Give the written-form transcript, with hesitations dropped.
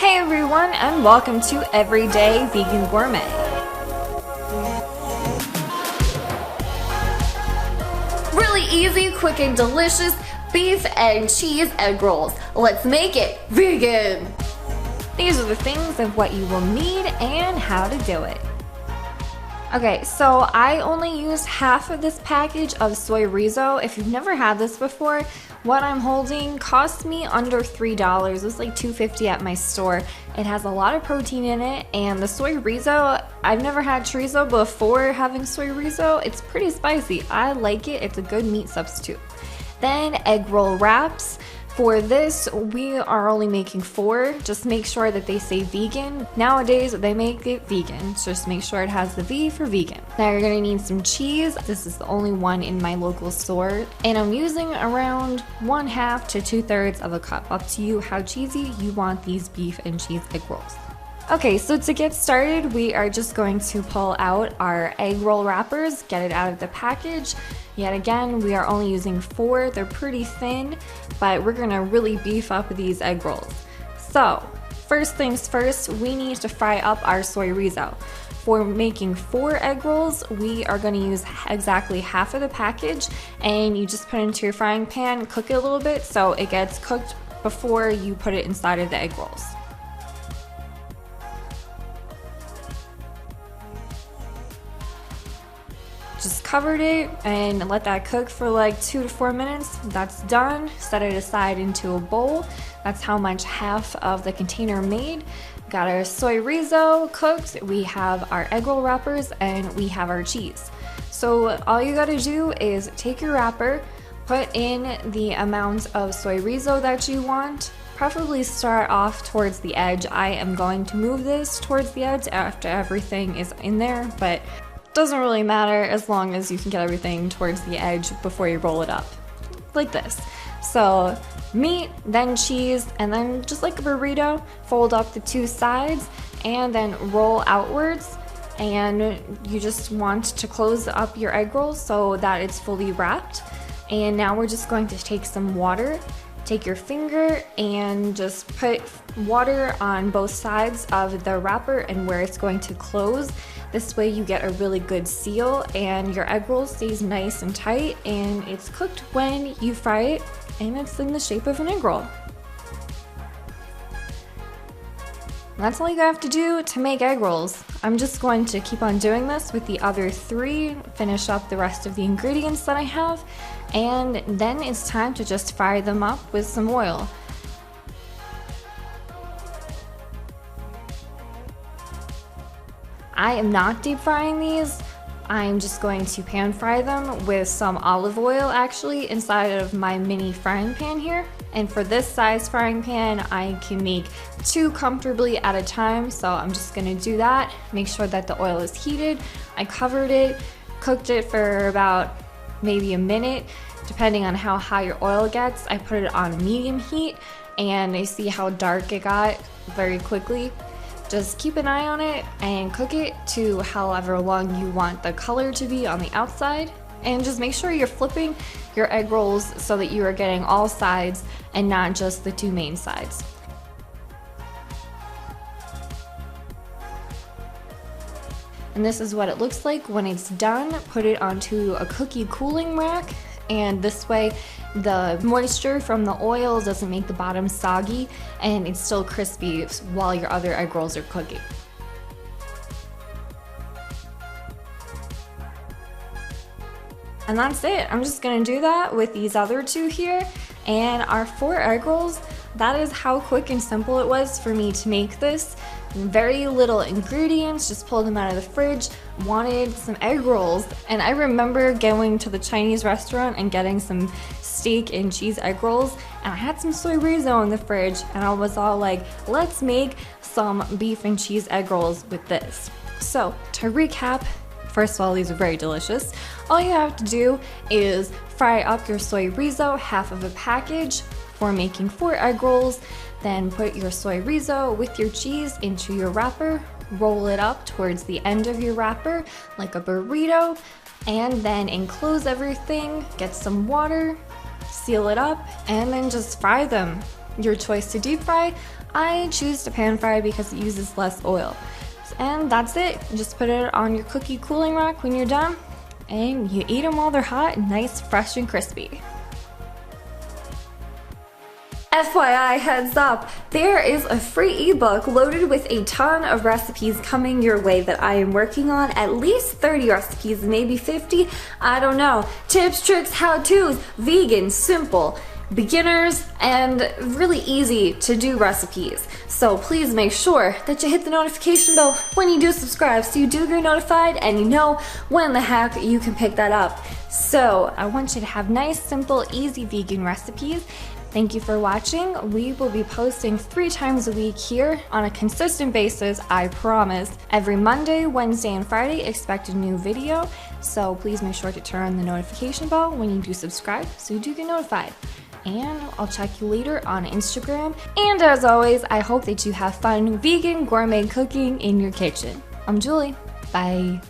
Hey everyone, and welcome to Everyday Vegan Gourmet. Really easy, quick, and delicious beef and cheese egg rolls. Let's make it vegan! These are the things of what you will need and how to do it. Okay, so I only used half of this package of soy rizo. If you've never had this before, what I'm holding cost me under $3. It was like $2.50 at my store. It has a lot of protein in it, and the soy rizo, I've never had chorizo before having soy rizo. It's pretty spicy. I like it. It's a good meat substitute. Then egg roll wraps. For this, we are only making 4. Just make sure that they say vegan. Nowadays, they make it vegan. So just make sure it has the V for vegan. Now you're gonna need some cheese. This is the only one in my local store. And I'm using around 1/2 to 2/3 of a cup. Up to you how cheesy you want these beef and cheese egg rolls. Okay, so to get started, we are just going to pull out our egg roll wrappers, get it out of the package. Yet again, we are only using 4. They're pretty thin, but we're gonna really beef up these egg rolls. So, first things first, we need to fry up our soy rizo. For making 4 egg rolls, we are gonna use exactly half of the package, and you just put it into your frying pan, cook it a little bit so it gets cooked before you put it inside of the egg rolls. Just covered it and let that cook for like 2 to 4 minutes. That's done. Set it aside into a bowl. That's how much half of the container made. Got our soy rizo cooked. We have our egg roll wrappers and we have our cheese. So all you gotta do is take your wrapper, put in the amount of soy rizo that you want. Preferably start off towards the edge. I am going to move this towards the edge after everything is in there, but doesn't really matter as long as you can get everything towards the edge before you roll it up, like this. So meat, then cheese, and then just like a burrito, fold up the 2 sides and then roll outwards. And you just want to close up your egg rolls so that it's fully wrapped. And now we're just going to take some water, take your finger and just put water on both sides of the wrapper and where it's going to close. This way you get a really good seal and your egg roll stays nice and tight and it's cooked when you fry it and it's in the shape of an egg roll. That's all you have to do to make egg rolls. I'm just going to keep on doing this with the other 3, finish up the rest of the ingredients that I have, and then it's time to just fry them up with some oil. I am not deep frying these. I'm just going to pan fry them with some olive oil actually inside of my mini frying pan here. And for this size frying pan, I can make 2 comfortably at a time. So I'm just gonna do that. Make sure that the oil is heated. I covered it, cooked it for about maybe a minute, depending on how high your oil gets. I put it on medium heat and I see how dark it got very quickly. Just keep an eye on it and cook it to however long you want the color to be on the outside. And just make sure you're flipping your egg rolls so that you are getting all sides and not just the 2 main sides. And this is what it looks like when it's done. Put it onto a cookie cooling rack, and this way the moisture from the oil doesn't make the bottom soggy and it's still crispy while your other egg rolls are cooking. And that's it. I'm just gonna do that with these other 2 here. And our 4 egg rolls, that is how quick and simple it was for me to make this. Very little ingredients, just pulled them out of the fridge, wanted some egg rolls. And I remember going to the Chinese restaurant and getting some steak and cheese egg rolls, and I had some soy rizo in the fridge, and I was all like, let's make some beef and cheese egg rolls with this. So to recap, first of all, these are very delicious. All you have to do is fry up your soy rizo, half of a package, for making 4 egg rolls. Then put your soy rizo with your cheese into your wrapper, roll it up towards the end of your wrapper like a burrito, and then enclose everything, get some water, seal it up, and then just fry them. your choice to deep fry. I choose to pan fry because it uses less oil. And that's it. Just put it on your cookie cooling rack when you're done, and you eat them while they're hot, nice, fresh, and crispy. FYI, heads up, there is a free ebook loaded with a ton of recipes coming your way that I am working on, at least 30 recipes, maybe 50, I don't know. Tips, tricks, how-tos, vegan, simple, beginners, and really easy to do recipes. So please make sure that you hit the notification bell when you do subscribe so you do get notified and you know when the heck you can pick that up. So I want you to have nice, simple, easy vegan recipes. Thank you for watching. We will be posting 3 times a week here on a consistent basis, I promise. Every Monday, Wednesday, and Friday, expect a new video. So please make sure to turn on the notification bell when you do subscribe so you do get notified. And I'll check you later on Instagram. And as always, I hope that you have fun vegan gourmet cooking in your kitchen. I'm Julie. Bye.